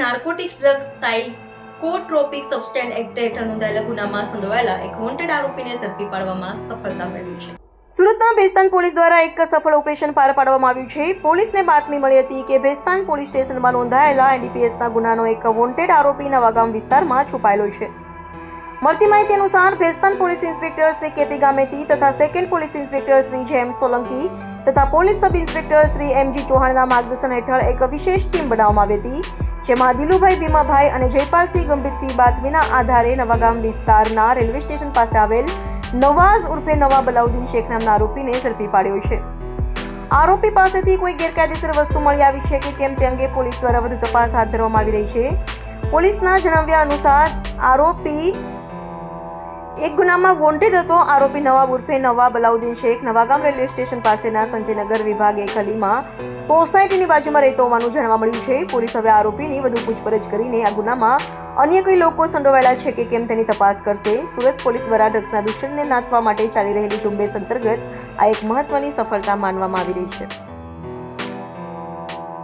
Narcotics drugs psychotropic substance act હેઠળ નોંધાયેલા ગુનામાં સંડોવાયેલા એક વોન્ટેડ આરોપીને ઝડપી પાડવામાં સફળતા મેળવી છે। સુરતના ભેસ્તાન પોલીસ દ્વારા એક સફળ ઓપરેશન પાર પાડવામાં આવ્યું છે। પોલીસને બાતમી મળી હતી કે ભેસ્તાન પોલીસ સ્ટેશનમાં નોંધાયેલા એનડીપીએસના ગુનાનો એક વોન્ટેડ આરોપી નવાગામ વિસ્તારમાં છુપાયેલો છે। મળતી માહિતી અનુસાર Bhestan police inspector Shri K P Gameti તથા સેકન્ડ પોલીસ ઇન્સ્પેક્ટર શ્રી જેમ સોલંકી તથા police sub inspector Shri M G ચૌહાણના માર્ગદર્શન હેઠળ એક વિશેષ ટીમ બનાવવામાં આવી હતી, જેમાં દિલુભાઈ ભીમાભાઈ અને જયપાલસિંહ ગંભીરસિંહ બાતમીના આધારે નવાગામ વિસ્તારના રેલવે સ્ટેશન પાસે આવેલ નવાઝ ઉર્ફે નવાબ અલાઉદ્દીન શેખ નામના આરોપીને ઝડપી પાડ્યો છે। આરોપી પાસેથી કોઈ ગેરકાયદેસર વસ્તુ મળી આવી છે કે કેમ તે અંગે પોલીસ દ્વારા વધુ તપાસ હાથ ધરવામાં આવી રહી છે। પોલીસના જણાવ્યા અનુસાર આરોપી એક ગુનામાં વોન્ટેડ હતો। આરોપી નવાબ ઉર્ફે નવાબ અલાઉદ્દીન શેખ નવાગામ રેલવે સ્ટેશન પાસેના સંજયનગર વિભાગ એક ગલીમાં સોસાયટીની બાજુમાં રહેતો હોવાનું જાણવા મળ્યું છે। પોલીસ હવે આરોપીની વધુ પૂછપરછ કરીને આ ગુનામાં અન્ય કોઈ લોકો સંડોવાયેલા છે કે કેમ તેની તપાસ કરશે। સુરત પોલીસ દ્વારા ડ્રગ્સના દૂષણને નાથવા માટે ચાલી રહેલી ઝુંબેશ અંતર્ગત આ એક મહત્વની સફળતા માનવામાં આવી રહી છે।